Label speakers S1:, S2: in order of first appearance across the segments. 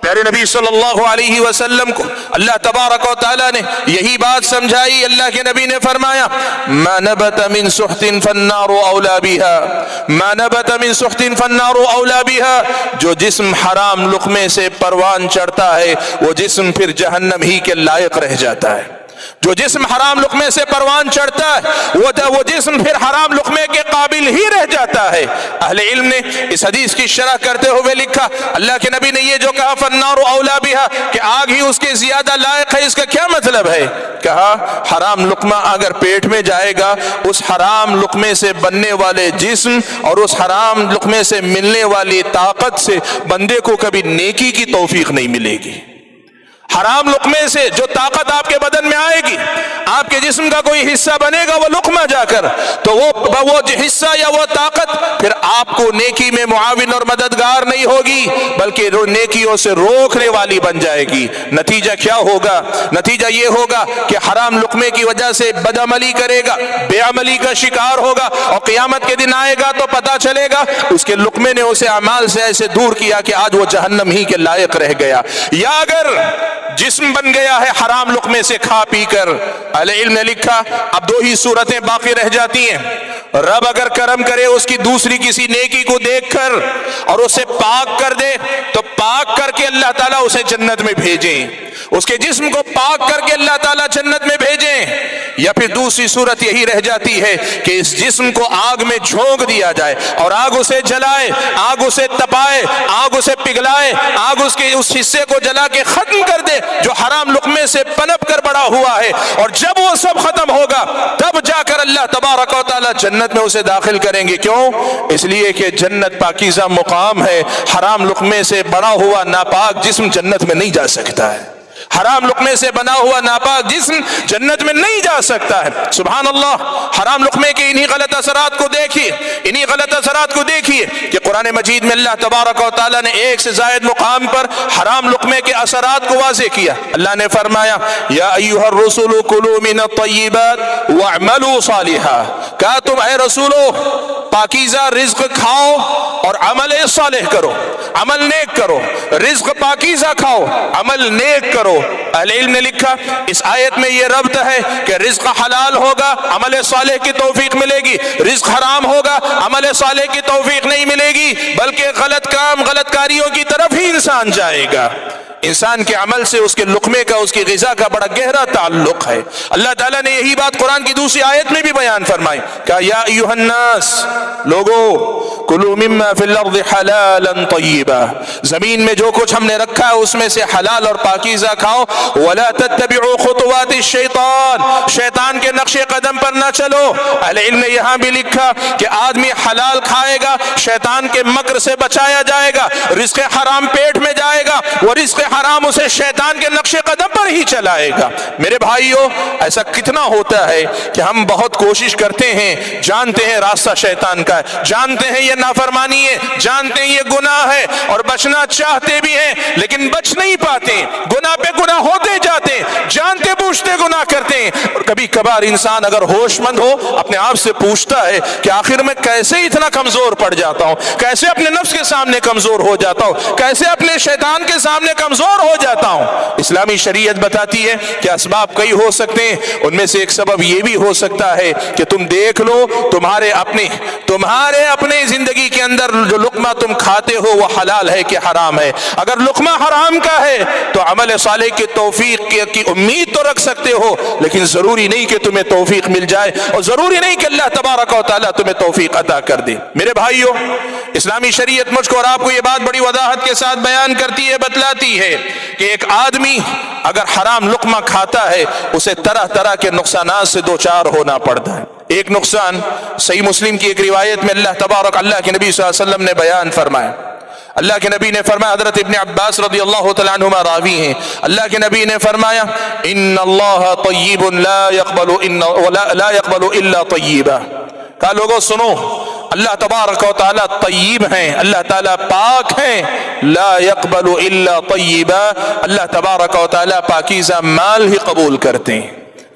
S1: پیارے نبی صلی اللہ علیہ وسلم کو اللہ تبارک و تعالیٰ نے یہی بات سمجھائی. اللہ کے نبی نے فرمایا ما نبت من سحت فالنار اولا بها، ما نبت من سحت فالنار اولا بها. جو جسم حرام لقمے سے پروان چڑھتا ہے وہ جسم پھر جہنم ہی کے لائق رہ جاتا ہے. جو جسم حرام لقمے سے پروان چڑھتا ہے وہ جسم پھر حرام لقمے کے قابل ہی رہ جاتا ہے. اہل علم نے اس حدیث کی شرح کرتے ہوئے لکھا اللہ کے نبی نے یہ جو کہا فالنار اولا بها کہ آگ ہی اس کے زیادہ لائق ہے، اس کا کیا مطلب ہے؟ کہا حرام لقمہ اگر پیٹ میں جائے گا اس حرام لقمے سے بننے والے جسم اور اس حرام لقمے سے ملنے والی طاقت سے بندے کو کبھی نیکی کی توفیق نہیں ملے گی. حرام لقمے سے جو طاقت آپ کے بدن میں آئے گی، آپ کے جسم کا کوئی حصہ بنے گا وہ لقمہ جا کر، تو وہ حصہ یا وہ طاقت پھر آپ کو نیکی میں معاون اور مددگار نہیں ہوگی بلکہ نیکیوں سے روکنے والی بن جائے گی. نتیجہ کیا ہوگا؟ نتیجہ یہ ہوگا کہ حرام لقمے کی وجہ سے بد عملی کرے گا، بے عملی کا شکار ہوگا، اور قیامت کے دن آئے گا تو پتہ چلے گا اس کے لقمے نے اسے اعمال سے ایسے دور کیا کہ آج وہ جہنم ہی کے لائق رہ گیا. یا اگر جسم بن گیا ہے حرام لقمے سے کھا پی کر، اہل علم نے لکھا اب دو ہی صورتیں باقی رہ جاتی ہیں. رب اگر کرم کرے اس کی دوسری کسی نیکی کو دیکھ کر اور اسے پاک کر دے تو پاک کر کے اللہ تعالیٰ اسے جنت میں بھیجیں، اس کے جسم کو پاک کر کے اللہ تعالیٰ جنت میں بھیجیں. یا پھر دوسری صورت یہی رہ جاتی ہے کہ اس جسم کو آگ میں جھونک دیا جائے اور آگ اسے جلائے، آگ اسے تپائے، آگ اسے پگھلائے، آگ اس کے اس حصے کو جلا کے ختم کر دے جو حرام لقمے سے پنپ کر بڑا ہوا ہے. اور جب وہ سب ختم ہوگا تب جا کر اللہ تبارک و تعالیٰ جنت میں اسے داخل کریں گے. کیوں؟ اس لیے کہ جنت پاکیزہ مقام ہے. حرام لقمے سے بڑا ہوا ناپاک جسم جنت میں نہیں جا سکتا ہے. حرام لقمے سے بنا ہوا ناپاک جسم جنت میں نہیں جا سکتا ہے. سبحان اللہ. حرام لقمے کے انہی غلط اثرات کو دیکھیے، انہی غلط اثرات کو دیکھیے کہ قرآن مجید میں اللہ تبارک و تعالیٰ نے ایک سے زائد مقام پر حرام لقمے کے اثرات کو واضح کیا. اللہ نے فرمایا یا ایھا الرسل کلوا من الطیبات واعملوا صالحا. کہا تم اے رسولو پاکیزہ رزق کھاؤ اور عمل صالح کرو، عمل نیک کرو. رزق پاکیزہ کھاؤ، عمل نیک کرو. اہل علم نے لکھا اس آیت میں یہ ربط ہے کہ رزق حلال ہوگا عمل صالح کی توفیق ملے گی، رزق حرام ہوگا عمل صالح کی توفیق نہیں ملے گی، بلکہ غلط کام غلط کاریوں کی طرف ہی انسان جائے گا. انسان کے عمل سے اس کے لقمے کا، اس کی غذا کا بڑا گہرا تعلق ہے. اللہ تعالیٰ نے یہی بات قرآن کی دوسری آیت میں بھی بیان فرمائی. کہا یا ایھا الناس، لوگو کلوا مما فی الارض حلالا طیبا. زمین میں جو کچھ ہم نے رکھا ہے اس میں سے حلال اور پاکیزہ کھاؤ. ولا تتبعوا خطوات الشیطان، شیطان کے نقش قدم پر نہ چلو. اہل علم نے یہاں بھی لکھا کہ آدمی حلال کھائے گا شیطان کے مکر سے بچایا جائے گا. رزق حرام پیٹ میں جائے گا، وہ رزق حرام اسے شیطان کے نقش قدم پر ہی چلائے گا. میرے بھائیو ایسا کتنا ہوتا ہے کہ ہم بہت کوشش کرتے ہیں، جانتے ہیں راستہ شیطان کا ہے، جانتے ہیں یہ نافرمانی ہے، جانتے ہیں یہ گناہ ہے اور بچنا چاہتے بھی ہیں لیکن بچ نہیں پاتے. گناہ پہ گناہ ہوتے جاتے ہیں، جانتے بوجھتے گناہ کرتے ہیں. اور کبھی کبھار انسان اگر ہوش مند ہو اپنے آپ سے پوچھتا ہے کہ آخر میں کیسے اتنا کمزور پڑ جاتا ہوں، کیسے اپنے نفس کے سامنے کمزور ہو جاتا ہوں، کیسے اپنے شیطان کے سامنے کمزور ہو جاتا ہوں. اسلامی شریعت بتاتی ہے کہ اسباب کئی ہو سکتے ہیں، ان میں سے ایک سبب یہ بھی ہو سکتا ہے کہ تم دیکھ لو تمہارے اپنے زندگی کے اندر جو لقمہ تم کھاتے ہو وہ حلال ہے کہ حرام ہے. اگر لقمہ حرام کا ہے تو عمل صالح کی توفیق کی امید تو رکھ سکتے ہو لیکن ضروری نہیں کہ تمہیں توفیق مل جائے اور ضروری نہیں کہ اللہ تبارک و تعالیٰ تمہیں توفیق عطا کر دے. میرے بھائیو اسلامی شریعت مجھ کو اور آپ کو یہ بات بڑی وضاحت کے ساتھ بیان کرتی ہے، بتلاتی ہے کہ ایک آدمی اگر حرام لقمہ کھاتا ہے اسے طرح طرح کے نقصانات سے دوچار ہونا پڑتا ہے. ایک نقصان صحیح مسلم کی ایک روایت میں اللہ کے نبی صلی اللہ علیہ وسلم نے بیان فرمایا. اللہ کے نبی نے فرمایا، حضرت ابن عباس رضی اللہ تعالیٰ عنہما راوی ہیں، اللہ کے نبی نے فرمایا ان اللہ طیب لا يقبل الا طیبا. کہا لوگوں سنو، اللہ تبارک و تعالیٰ طیب ہیں، اللہ تعالیٰ پاک ہیں. لا يقبل الا طیبا، اللہ تبارک و تعالیٰ پاکیزہ مال ہی قبول کرتے ہیں،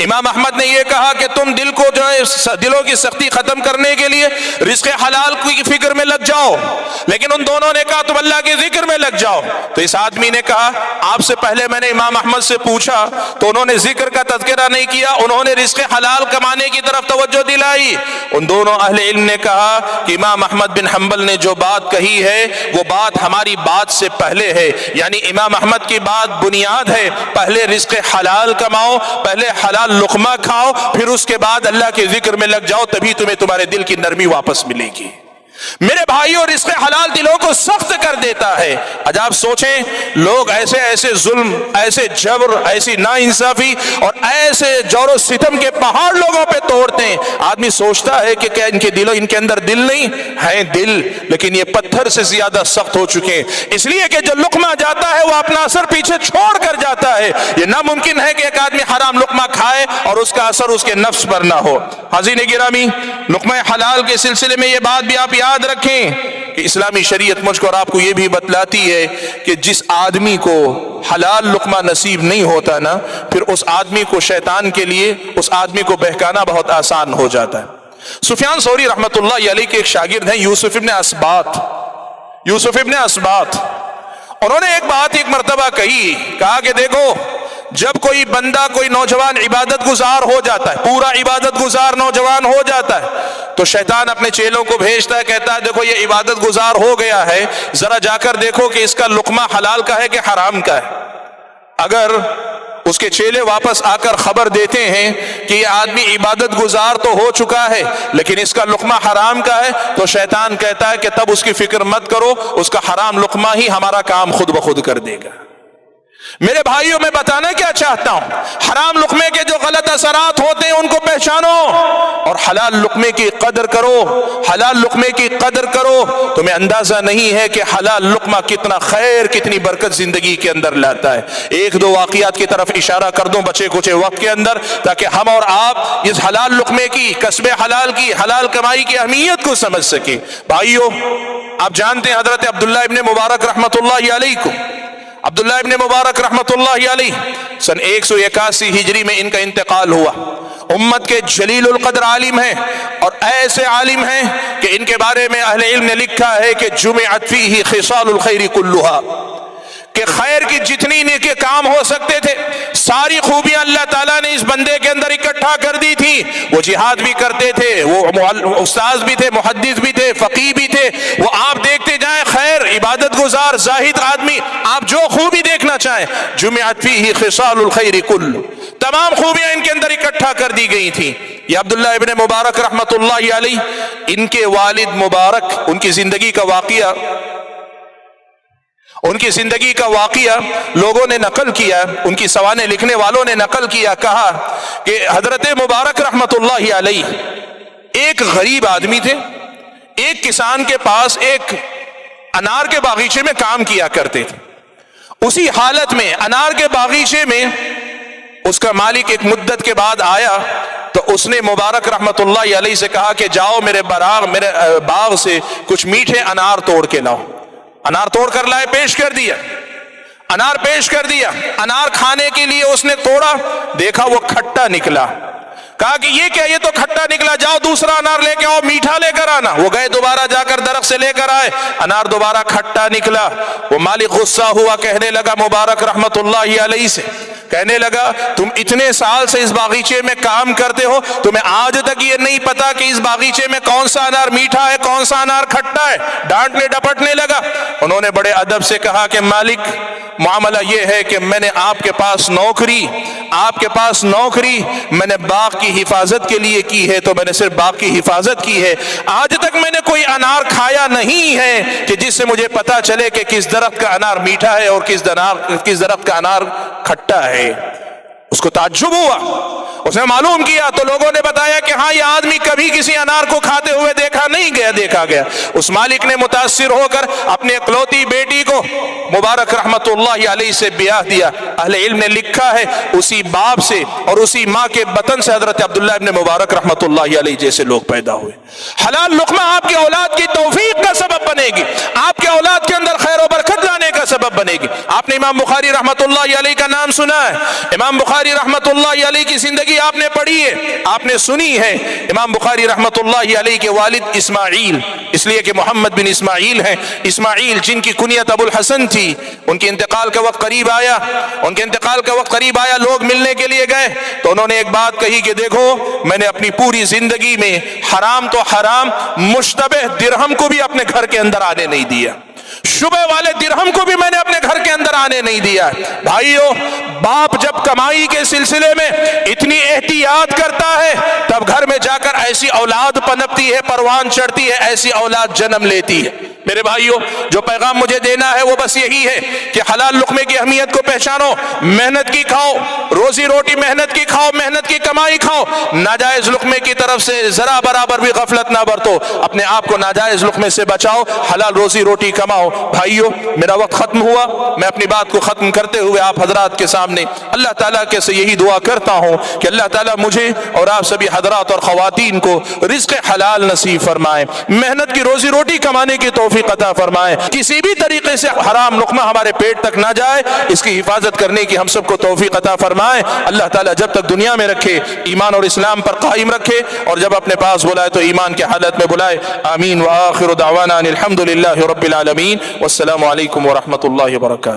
S1: امام احمد نے یہ کہا کہ تم دل کو جو ہے دلوں کی سختی ختم کرنے کے لیے رزق حلال کی فکر میں لگ جاؤ، لیکن ان دونوں نے کہا تم اللہ کے ذکر میں لگ جاؤ۔ تو اس آدمی نے کہا آپ سے پہلے میں نے امام احمد سے پوچھا تو انہوں نے ذکر کا تذکرہ نہیں کیا، انہوں نے رزق حلال کمانے کی طرف توجہ دلائی۔ ان دونوں اہل علم نے کہا کہ امام احمد بن حنبل نے جو بات کہی ہے وہ بات ہماری بات سے پہلے ہے، یعنی امام احمد کی بات بنیاد ہے، پہلے رزق حلال کماؤ، پہلے حلال لقمہ کھاؤ، پھر اس کے بعد اللہ کے ذکر میں لگ جاؤ، تبھی تمہیں تمہارے دل کی نرمی واپس ملے گی۔ میرے بھائیوں، رزق حلال دلوں کو سخت کر دیتا ہے۔ آج آپ سوچیں لوگ ایسے ظلم، ایسے جبر، ایسی ناانصافی اور ایسے جور و ستم کے پہاڑ لوگوں پہ توڑتے ہیں۔ آدمی سوچتا ہے کہ کیا ان کے اندر دل نہیں ہے؟ دل، لیکن یہ پتھر سے زیادہ سخت ہو چکے ہیں، اس لیے کہ جو لقمہ جاتا ہے وہ اپنا اثر پیچھے چھوڑ کر جاتا ہے۔ یہ ناممکن ہے کہ ایک آدمی حرام لقمہ کھائے اور اس کا اثر اس کے نفس پر نہ ہو۔ حاضرین گرامی، لقمہ حلال کے سلسلے میں یہ بات بھی آپ یاد رکھیں کہ اسلامی شریعت مجھ کو اور آپ کو یہ بھی بتلاتی ہے کہ جس آدمی کو حلال لقمہ نصیب نہیں ہوتا نا، پھر اس آدمی کو شیطان کے لیے اس آدمی کو بہکانا بہت آسان ہو جاتا ہے۔ سفیان ثوری رحمۃ اللہ علیہ کے ایک شاگرد ہیں یوسف ابن اسبات۔ انہوں نے ایک بات ایک مرتبہ کہا کہ دیکھو، جب کوئی بندہ، کوئی نوجوان عبادت گزار ہو جاتا ہے، پورا عبادت گزار نوجوان ہو جاتا ہے، تو شیطان اپنے چیلوں کو بھیجتا ہے، کہتا ہے دیکھو یہ عبادت گزار ہو گیا ہے، ذرا جا کر دیکھو کہ اس کا لقمہ حلال کا ہے کہ حرام کا ہے۔ اگر اس کے چیلے واپس آ کر خبر دیتے ہیں کہ یہ آدمی عبادت گزار تو ہو چکا ہے لیکن اس کا لقمہ حرام کا ہے، تو شیطان کہتا ہے کہ تب اس کی فکر مت کرو، اس کا حرام لقمہ ہی ہمارا کام خود بخود کر دے گا۔ میرے بھائیوں، میں بتانا کیا چاہتا ہوں، حرام لقمے کے جو غلط اثرات ہوتے ہیں ان کو پہچانو اور حلال لقمے کی قدر کرو۔ حلال لقمے کی قدر کرو، تمہیں اندازہ نہیں ہے کہ حلال لقمہ کتنا خیر، کتنی برکت زندگی کے اندر لاتا ہے۔ ایک دو واقعات کی طرف اشارہ کر دوں بچے کچھ وقت کے اندر، تاکہ ہم اور آپ اس حلال لقمے کی، کسب حلال کی، حلال کمائی کی اہمیت کو سمجھ سکیں۔ بھائیوں، آپ جانتے ہیں حضرت عبداللہ ابن مبارک رحمۃ اللہ علیہ کو، عبداللہ ابن مبارک رحمۃ اللہ علیہ سن 181 ہجری میں ان کا انتقال ہوا۔ امت کے جلیل القدر عالم ہیں اور ایسے عالم ہیں کہ ان کے بارے میں اہل علم نے لکھا ہے کہ جمعت فیہ خصال الخیر کلھا، کہ خیر کی جتنی نیکی کام ہو سکتے تھے ساری خوبیاں اللہ تعالیٰ نے اس بندے کے اندر اکٹھا کر دی تھی۔ وہ جہاد بھی کرتے تھے، وہ استاذ بھی تھے، محدث بھی تھے، فقیہ بھی تھے، وہ آپ دیکھتے جائیں خیر، عبادت گزار، زاہد آدمی، آپ جو خوبی دیکھنا چاہیں، جمعت فیہ خصال الخیر کل، تمام خوبیاں ان کے اندر اکٹھا کر دی گئی تھیں۔ یہ عبداللہ ابن مبارک رحمۃ اللہ علیہ، ان کے والد مبارک، ان کی زندگی کا واقعہ لوگوں نے نقل کیا، ان کی سوانح لکھنے والوں نے نقل کیا، کہا کہ حضرت مبارک رحمت اللہ علیہ ایک غریب آدمی تھے، ایک کسان کے پاس ایک انار کے باغیچے میں کام کیا کرتے تھے۔ اسی حالت میں انار کے باغیچے میں اس کا مالک ایک مدت کے بعد آیا تو اس نے مبارک رحمت اللہ علیہ سے کہا کہ جاؤ میرے باغ سے کچھ میٹھے انار توڑ کے لاؤ۔ انار توڑ کر لائے، پیش کر دیا، انار کھانے کے لیے اس نے توڑا، دیکھا وہ کھٹا نکلا، کہا کہ یہ کیا، یہ تو کھٹا نکلا، جاؤ دوسرا انار لے کے آؤ، میٹھا لے کر آنا۔ وہ گئے، دوبارہ جا کر درخت سے لے کر آئے، انار دوبارہ کھٹا نکلا۔ وہ مالک غصہ ہوا، کہنے لگا مبارک رحمت اللہ علیہ سے، کہنے لگا تم اتنے سال سے اس باغیچے میں کام کرتے ہو، تمہیں آج تک یہ نہیں پتا کہ اس باغیچے میں کون سا انار میٹھا ہے، کون سا انار کھٹا ہے؟ ڈانٹنے ڈپٹنے لگا۔ انہوں نے بڑے ادب سے کہا کہ مالک، معاملہ یہ ہے کہ میں نے آپ کے پاس نوکری میں نے باغ کی حفاظت کے لیے کی ہے، تو میں نے صرف باغ کی حفاظت کی ہے، آج تک میں نے کوئی انار کھایا نہیں ہے کہ جس سے مجھے پتا چلے کہ کس درخت کا انار میٹھا ہے اور کس درخت کا انار کھٹا ہے۔ اس کو تعجب ہوا، اس نے معلوم کیا تو لوگوں نے بتایا کہ ہاں یہ آدمی کبھی کسی انار کو کھاتے ہوئے دیکھا گیا۔ اس مالک نے متاثر ہو کر اپنے اکلوتی بیٹی کو مبارک رحمت اللہ علیہ سے بیاہ دیا۔ اہل علم نے لکھا ہے اسی باپ سے اور اسی ماں کے بطن سے حضرت عبداللہ ابن مبارک رحمت اللہ علیہ جیسے لوگ پیدا ہوئے۔ حلال لقمہ آپ کی اولاد کی توفیق کا سبب بنے گی، آپ کے اولاد کے اندر خیر و برکت لانے کا سبب بنے گی۔ آپ نے امام بخاری رحمت اللہ علیہ کا نام سنا ہے، امام بخاری رحمت اللہ علیہ کی زندگی زندگی آپ نے پڑھی ہے، آپ نے سنی ہے۔ امام بخاری رحمتہ اللہ علیہ کے والد اسماعیل، اس لیے کہ محمد بن اسماعیل ہیں، اسماعیل جن کی کنیت ابو الحسن تھی، ان کے انتقال کا وقت قریب آیا، ان کے انتقال کا وقت قریب آیا، لوگ ملنے کے لیے گئے تو انہوں نے ایک بات کہی کہ دیکھو میں نے اپنی پوری زندگی میں حرام تو حرام، مشتبہ درہم کو بھی اپنے گھر کے اندر آنے نہیں دیا، شبہ والے درہم کو بھی میں نے اپنے گھر کے اندر آنے نہیں دیا۔ بھائیو، باپ جب کمائی کے سلسلے میں اتنی احتیاط کرتا ہے تب گھر میں جا کر ایسی اولاد پنپتی ہے، پروان چڑھتی ہے، ایسی اولاد جنم لیتی ہے۔ میرے بھائیو، جو پیغام مجھے دینا ہے وہ بس یہی ہے کہ حلال لقمے کی اہمیت کو پہچانو، محنت کی کھاؤ، روزی روٹی محنت کی کھاؤ، محنت کی کمائی کھاؤ، ناجائز لقمے کی طرف سے ذرا برابر بھی غفلت نہ برتو، اپنے آپ کو ناجائز لقمے سے بچاؤ، حلال روزی روٹی کماؤ۔ بھائیو، میرا وقت ختم ہوا، میں اپنی بات کو ختم کرتے ہوئے آپ حضرات کے سامنے اللہ تعالیٰ کے سے یہی دعا کرتا ہوں کہ اللہ تعالیٰ مجھے اور آپ سبھی حضرات اور خواتین کو رزق حلال نصیب فرمائے، محنت کی روزی روٹی کمانے کی توفیق عطا فرمائے، کسی بھی طریقے سے حرام لقمہ ہمارے پیٹ تک نہ جائے، اس کی حفاظت کرنے کی ہم سب کو توفیق عطا فرمائے۔ اللہ تعالیٰ جب تک دنیا میں رکھے ایمان اور اسلام پر قائم رکھے، اور جب اپنے پاس بلائے تو ایمان کے حالت میں بلائے۔ آمین۔ وآخر دعوانا الحمد للہ رب العالمین، والسلام علیکم ورحمۃ اللہ وبرکاتہ۔